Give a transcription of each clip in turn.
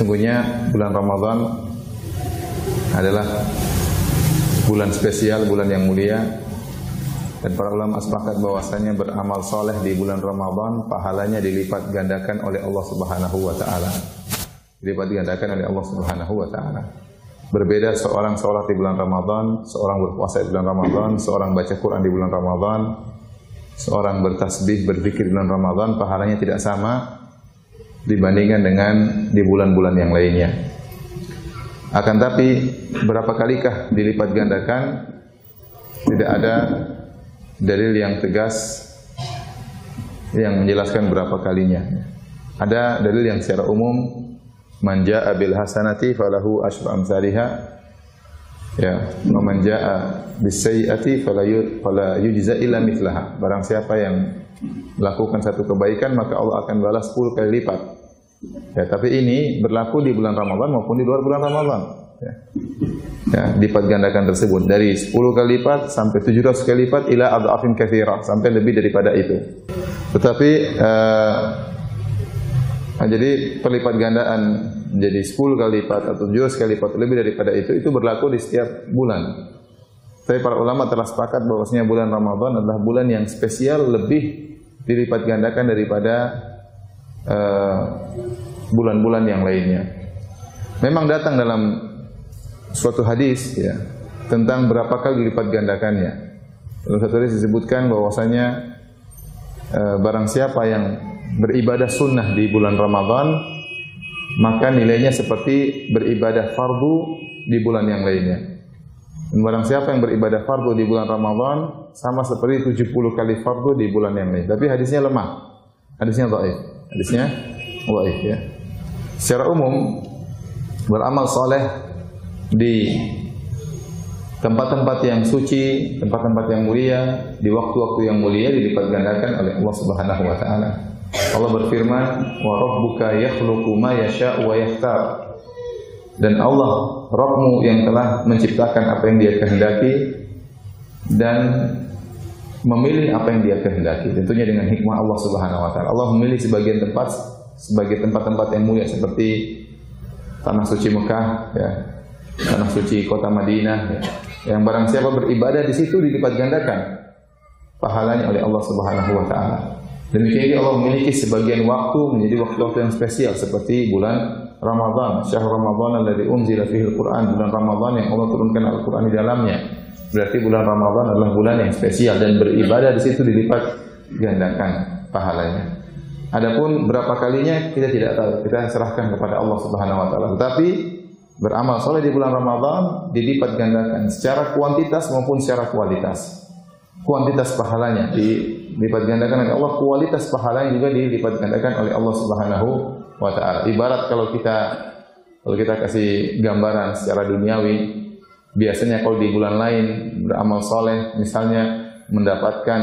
Sungguhnya bulan Ramadan adalah bulan spesial, bulan yang mulia, dan para ulama sepakat bahwasanya beramal soleh di bulan Ramadan pahalanya dilipat gandakan oleh Allah Subhanahu wa taala. Dilipat gandakan oleh Allah Subhanahu wa taala. Berbeda seorang sholat di bulan Ramadan, seorang berpuasa di bulan Ramadan, seorang baca Quran di bulan Ramadan, seorang bertasbih, berzikir di bulan Ramadan, pahalanya tidak sama dibandingkan dengan di bulan-bulan yang lainnya. Akan tapi berapa kalikah dilipat gandakan? Tidak ada dalil yang tegas yang menjelaskan berapa kalinya. Ada dalil yang secara umum, man jaa'a bil hasanati falahu asyru amsalha, ya, wa man jaa'a bis sayyi'ati fala yujza illa mithlaha. Barang siapa yang melakukan satu kebaikan maka Allah akan balas 10 kali lipat. Ya, tapi ini berlaku di bulan Ramadan maupun di luar bulan Ramadan. Ya. Ya, lipat gandakan tersebut dari 10 kali lipat sampai 700 kali lipat ila adhafin katsira, sampai lebih daripada itu. Tetapi jadi perlipat gandaan menjadi 10 kali lipat atau 700 kali lipat lebih daripada itu berlaku di setiap bulan. Tapi para ulama telah sepakat bahwasanya bulan Ramadan adalah bulan yang spesial, lebih dilipat gandakan daripada bulan-bulan yang lainnya. Memang datang dalam suatu hadis, ya, tentang berapa kali dilipat gandakannya. Dalam satu hadis disebutkan bahwasanya barang siapa yang beribadah sunnah di bulan Ramadan, maka nilainya seperti beribadah fardu di bulan yang lainnya. Dan barang siapa yang beribadah fardu di bulan Ramadan, sama seperti 70 kali fardu di bulan yang lain. Tapi hadisnya lemah, hadisnya dhaif, ya. Secara umum, beramal soleh di tempat-tempat yang suci, tempat-tempat yang mulia, di waktu-waktu yang mulia dilipat gandakan oleh Allah Subhanahu wa taala. Allah berfirman, "Wa rabbuka yakhluqu ma yasha'u wa yakhtar." Dan Allah, Rabbmu yang telah menciptakan apa yang Dia kehendaki dan memilih apa yang Dia kehendaki. Tentunya dengan hikmah Allah Subhanahu wa taala. Allah memilih sebagian tempat sebagai tempat-tempat yang mulia seperti tanah suci Mekah, ya, tanah suci kota Madinah, ya. Yang barang siapa beribadah di situ dilipat gandakan pahalanya oleh Allah Subhanahu wa taala. Demikian Allah memiliki sebagian waktu menjadi waktu-waktu yang spesial seperti bulan Ramadan, syahrul Ramadan alladzi unzila fihi al-Qur'an, bulan Ramadan yang Allah turunkan Al-Qur'an di dalamnya. Berarti bulan Ramadan adalah bulan yang spesial dan beribadah di situ dilipat gandakan pahalanya. Adapun berapa kalinya kita tidak tahu, kita serahkan kepada Allah Subhanahu wa taala. Tetapi beramal soleh di bulan Ramadan dilipat gandakan secara kuantitas maupun secara kualitas. Kuantitas pahalanya dilipat gandakan oleh Allah, kualitas pahalanya juga dilipat gandakan oleh Allah Subhanahu wa taala. Ibarat kalau kita kasih gambaran secara duniawi, biasanya kalau di bulan lain beramal soleh, misalnya mendapatkan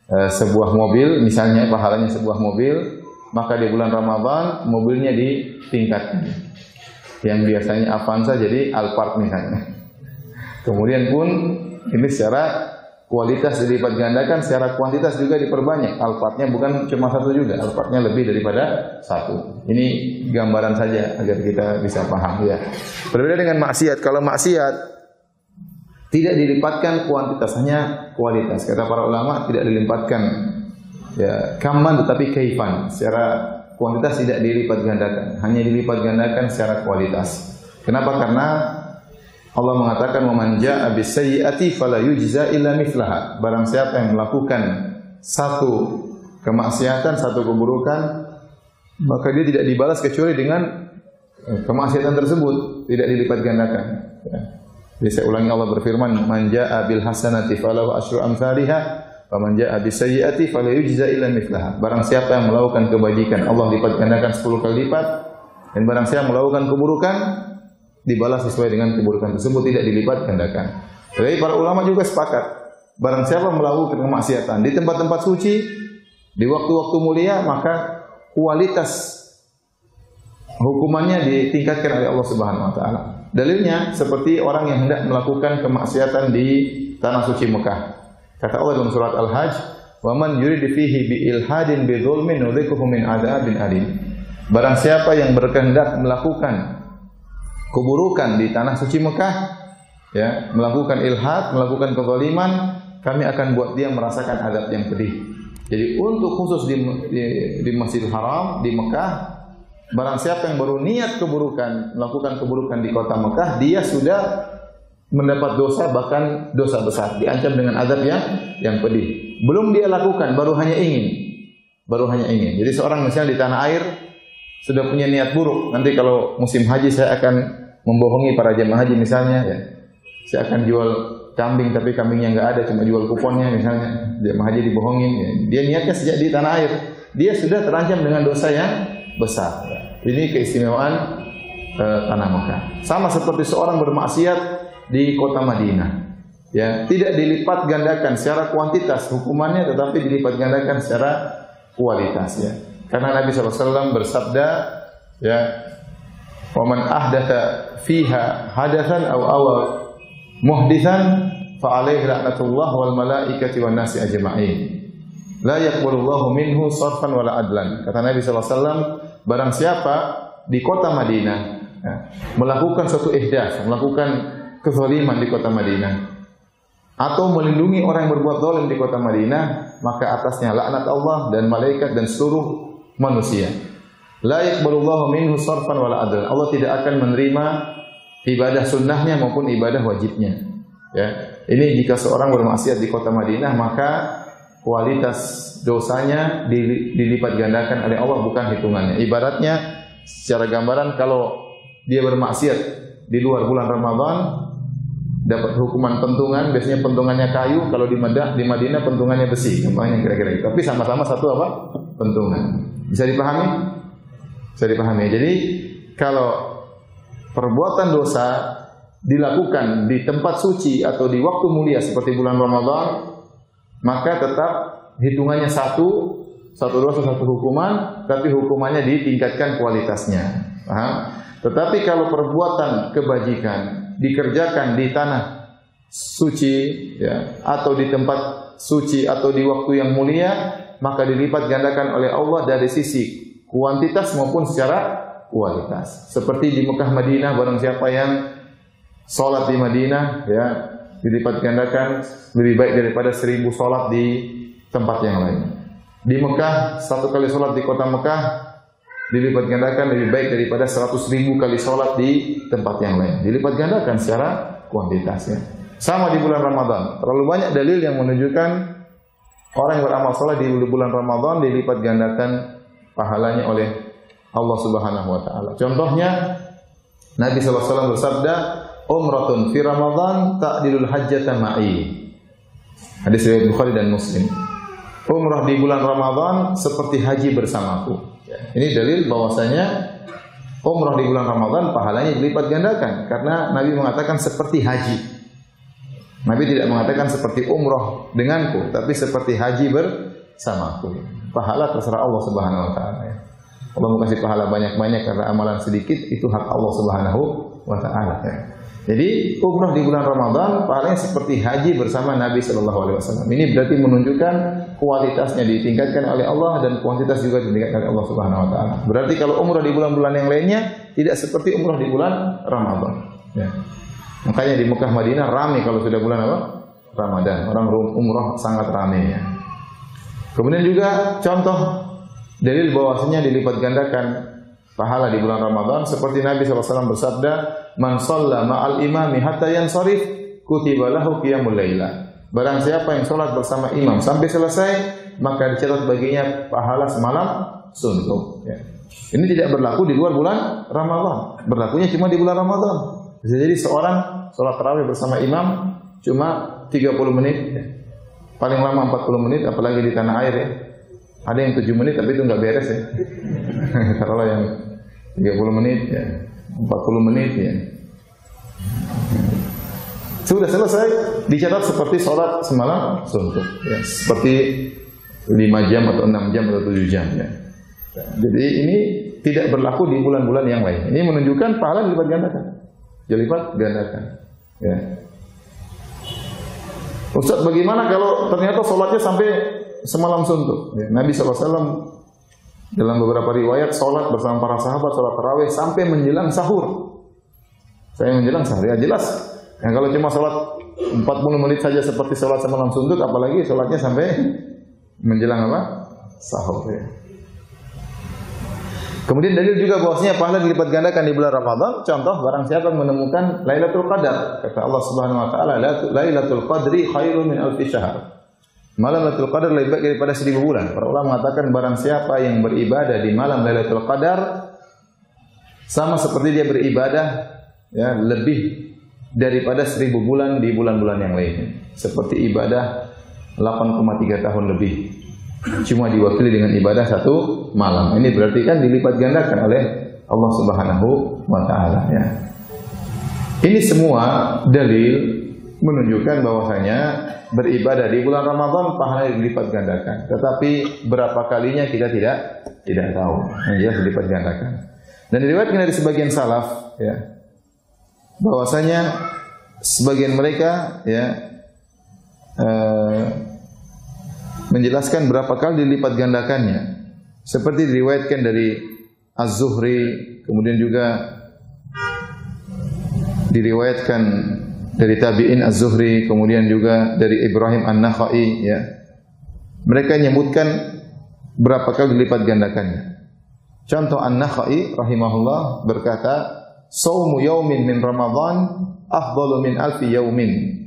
sebuah mobil, misalnya pahalanya sebuah mobil, maka di bulan Ramadan mobilnya ditingkatkan. Yang biasanya Avanza jadi Alphard misalnya. Kemudian pun ini secara kualitas dilipat gandakan, secara kuantitas juga diperbanyak. Alphardnya bukan cuma satu juga, Alphardnya lebih daripada satu. Ini gambaran saja agar kita bisa paham, ya. Berbeda dengan maksiat. Kalau maksiat tidak dilipatkan kuantitas, hanya kualitas. Kata para ulama tidak dilipatkan, ya, kamman tetapi kaifan. Secara kuantitas tidak dilipat gandakan, hanya dilipat gandakan secara kualitas. Kenapa? Karena Allah mengatakan, "Wa man jaa'a bis sayyi'ati fala yujza illa mithlaha." Barang siapa yang melakukan satu kemaksiatan, satu keburukan, maka dia tidak dibalas kecuali dengan kemaksiatan tersebut, tidak dilipat gandakan. Ya. Jadi saya ulangi, Allah berfirman, "Man jaa'a bil hasanati falahu asyru amsalha, wa man jaa'a bis sayyi'ati fala yujza illa mithlaha." Barang siapa yang melakukan kebajikan, Allah lipat gandakan 10 kali lipat, dan barang siapa yang melakukan keburukan, dibalas sesuai dengan keburukan tersebut, tidak dilipat gandakan. Jadi para ulama juga sepakat, barang siapa melakukan kemaksiatan di tempat-tempat suci, di waktu-waktu mulia, maka kualitas hukumannya ditingkatkan oleh Allah Subhanahu wa taala. Dalilnya seperti orang yang hendak melakukan kemaksiatan di tanah suci Mekah. Kata Allah dalam surat Al-Hajj, "Wa man yurid fihi bi ilhadin bi dzulmin nudzikuhu min adzabin alim." barang siapa yang berkehendak melakukan keburukan di tanah suci Mekah, ya, melakukan ilhad, melakukan kezaliman, kami akan buat dia merasakan azab yang pedih. Jadi untuk khusus di Masjidil Haram di Mekah, barang siapa yang baru niat keburukan, melakukan keburukan di kota Mekah, dia sudah mendapat dosa, bahkan dosa besar, diancam dengan azab yang pedih. Belum dia lakukan, baru hanya ingin. Jadi seorang misalnya di tanah air sudah punya niat buruk, nanti kalau musim haji saya akan membohongi para jemaah haji misalnya, ya, saya akan jual kambing tapi kambingnya nggak ada, cuma jual kuponnya misalnya, jemaah haji dibohongin, ya. Dia niatnya sejak di tanah air, dia sudah terancam dengan dosa yang besar. Ya. Ini keistimewaan tanah Mekah. Sama seperti seorang bermaksiat di kota Madinah, ya, tidak dilipat gandakan secara kuantitas hukumannya, tetapi dilipat gandakan secara kualitas, ya. Karena Nabi SAW bersabda, ya, "Wa man ahdatha fiha hadatsan aw muhditsan fa alaihi la'natullah wal malaikati wan nasi ajma'in. La yaqbalullahu minhu sarfan wala adlan." Kata Nabi SAW, barang siapa di kota Madinah, ya, melakukan suatu ihdath, melakukan kezaliman di kota Madinah, atau melindungi orang yang berbuat zalim di kota Madinah, maka atasnya laknat Allah dan malaikat dan seluruh manusia. La yaqbalullahu minhu sarfan wala adlan. Allah tidak akan menerima ibadah sunnahnya maupun ibadah wajibnya. Ya, ini jika seorang bermaksiat di kota Madinah, maka kualitas dosanya dilipat gandakan oleh Allah, bukan hitungannya. Ibaratnya secara gambaran, kalau dia bermaksiat di luar bulan Ramadan, dapat hukuman pentungan, biasanya pentungannya kayu, kalau di Madinah pentungannya besi, gampangnya kira-kira gitu. Tapi sama-sama satu apa? Pentungan. Bisa dipahami? Bisa dipahami. Jadi kalau perbuatan dosa dilakukan di tempat suci atau di waktu mulia seperti bulan Ramadan, maka tetap hitungannya satu dosa satu hukuman, tapi hukumannya ditingkatkan kualitasnya. Paham? Tetapi kalau perbuatan kebajikan dikerjakan di tanah suci, ya, atau di tempat suci atau di waktu yang mulia, maka dilipat gandakan oleh Allah dari sisi kuantitas maupun secara kualitas. Seperti di Mekah Madinah, barang siapa yang salat di Madinah, ya, dilipat gandakan lebih baik daripada 1000 salat di tempat yang lain. Di Mekah, 1 kali salat di kota Mekah dilipat gandakan lebih baik daripada 100.000 kali sholat di tempat yang lain. Dilipat gandakan secara kuantitasnya. Sama di bulan Ramadan. Terlalu banyak dalil yang menunjukkan orang yang beramal sholat di bulan Ramadan dilipat gandakan pahalanya oleh Allah Subhanahu wa taala. Contohnya Nabi sallallahu alaihi wasallam bersabda, "Umratun fi Ramadan ta'dilul hajjata ma'i." Hadis riwayat Bukhari dan Muslim. Umrah di bulan Ramadan seperti haji bersamaku. Ini dalil bahwasanya umrah di bulan Ramadan pahalanya dilipat gandakan, karena Nabi mengatakan seperti haji. Nabi tidak mengatakan seperti umrah denganku, tapi seperti haji bersamaku. Pahala terserah Allah Subhanahu wa taala. Allah mau kasih pahala banyak-banyak karena amalan sedikit itu hak Allah Subhanahu wa taala. Jadi umrah di bulan Ramadan pahalanya seperti haji bersama Nabi sallallahu alaihi wasallam. Ini berarti menunjukkan kualitasnya ditingkatkan oleh Allah dan kuantitas juga ditingkatkan oleh Allah Subhanahu wa taala. Berarti kalau umrah di bulan-bulan yang lainnya tidak seperti umrah di bulan Ramadan, ya. Makanya di Mekah Madinah ramai kalau sudah bulan apa? Ramadan. Orang umrah sangat ramai, ya. Kemudian juga contoh dalil bahwasanya dilipat gandakan pahala di bulan Ramadan seperti Nabi SAW bersabda, "Man shalla ma'al imami hatta yansarif kutiba lahu qiyamul laila." Barang siapa yang salat bersama imam sampai selesai, maka dicatat baginya pahala semalam suntuk, ya. Ini tidak berlaku di luar bulan Ramadan. Berlakunya cuma di bulan Ramadan. Bisa jadi seorang salat tarawih bersama imam cuma 30 menit, ya. Paling lama 40 menit, apalagi di tanah air, ya. Ada yang 7 menit tapi itu enggak beres, ya. Kalau yang 30 menit, ya, 40 menit, ya. Sudah selesai, dicatat seperti sholat semalam suntuk, ya. Seperti 5 jam atau 6 jam atau 7 jam, ya. Jadi ini tidak berlaku di bulan-bulan yang lain. Ini menunjukkan pahala dilipat gandakan. Dilipat gandakan, ya. Ustaz, bagaimana kalau ternyata sholatnya sampai semalam suntuk? Ya, Nabi SAW Dalam beberapa riwayat salat bersama para sahabat salat tarawih sampai menjelang sahur. Saya menjelang sahur ya jelas. Yang kalau cuma salat 40 menit saja seperti salat semalam suntuk, apalagi salatnya sampai menjelang apa? Sahur ya. Kemudian dalil juga bahwasanya pahala dilipat gandakan di bulan Ramadan. Contoh barang siapa yang menemukan Lailatul Qadar, kata Allah Subhanahu wa taala, Lailatul Qadri khairun min alfi syahr. Malam Lailatul Qadar lebih baik daripada 1000 bulan. Para ulama mengatakan barang siapa yang beribadah di malam Lailatul Qadar sama seperti dia beribadah ya lebih daripada 1000 bulan di bulan-bulan yang lainnya. Seperti ibadah 8,3 tahun lebih. Cuma diwakili dengan ibadah satu malam. Ini berarti kan dilipat gandakan oleh Allah Subhanahu wa taala ya. Ini semua dalil menunjukkan bahwasanya beribadah di bulan Ramadan pahalanya dilipat gandakan. Tetapi berapa kalinya kita tidak tahu. Yang jelas dilipat gandakan. Dan diriwayatkan dari sebagian salaf ya bahwasanya sebagian mereka ya menjelaskan berapa kali dilipat gandakannya. Seperti diriwayatkan dari Az-Zuhri, kemudian juga diriwayatkan dari tabi'in Az-Zuhri, kemudian juga dari Ibrahim An-Nakhai ya. Mereka menyebutkan berapa kali dilipat gandakannya. Contoh An-Nakhai rahimahullah berkata, "Shaumu yaumin min Ramadan afdalu min alfi yaumin."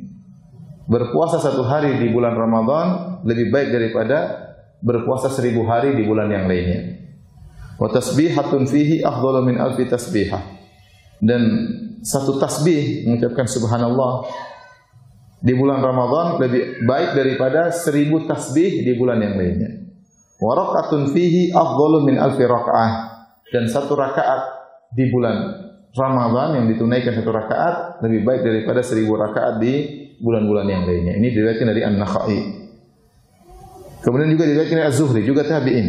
Berpuasa satu hari di bulan Ramadan lebih baik daripada berpuasa 1000 hari di bulan yang lainnya. Wa tasbihatun fihi afdalu min alfi tasbihah. Dan satu tasbih mengucapkan subhanallah di bulan Ramadan lebih baik daripada 1000 tasbih di bulan yang lainnya. Wa raqatun fihi afdalu min alfi raq'ah. Dan satu rakaat di bulan Ramadan yang ditunaikan satu rakaat lebih baik daripada 1000 rakaat di bulan-bulan yang lainnya. Ini diriwayatkan dari An-Nakhai. Kemudian juga diriwayatkan dari Az-Zuhri, juga tabi'in.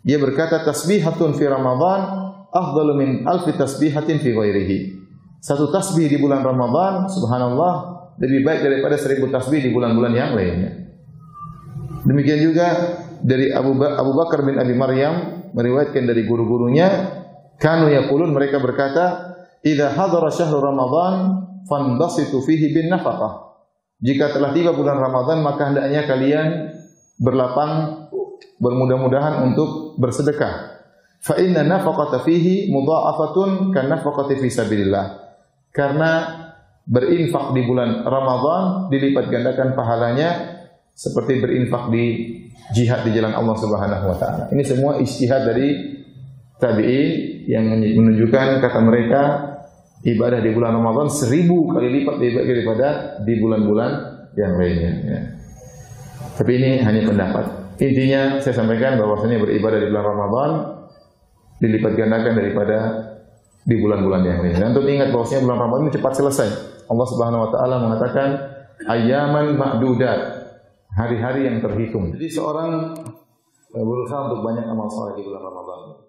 Dia berkata tasbihatun fi Ramadan afdalu min alfi tasbihatin fi ghairihi. Satu tasbih di bulan Ramadan, subhanallah, lebih baik daripada 1000 tasbih di bulan-bulan yang lainnya. Demikian juga dari Abu Bakar bin Abi Maryam meriwayatkan dari guru-gurunya, kanu yaqulun, mereka berkata, "Idza hadara syahrul Ramadan fandasitu fihi bin nafaqah." Jika telah tiba bulan Ramadan maka hendaknya kalian berlapang bermudah-mudahan untuk bersedekah. Fa inna nafaqata fihi mudha'afatun kan nafaqati fi sabilillah. Karena berinfak di bulan Ramadan dilipat gandakan pahalanya seperti berinfak di jihad di jalan Allah Subhanahu wa taala. Ini semua ijtihad dari tabi'in yang menunjukkan kata mereka ibadah di bulan Ramadan 1000 kali lipat daripada di bulan-bulan yang lainnya ya. Tapi ini hanya pendapat. Intinya saya sampaikan bahwasanya beribadah di bulan Ramadan dilipat gandakan daripada di bulan-bulan yang lainnya. Dan untuk ingat bahwasanya bulan Ramadan ini cepat selesai. Allah Subhanahu wa taala mengatakan ayyaman ma'dudat, hari-hari yang terhitung. Jadi seorang berusaha untuk banyak amal saleh di bulan Ramadan.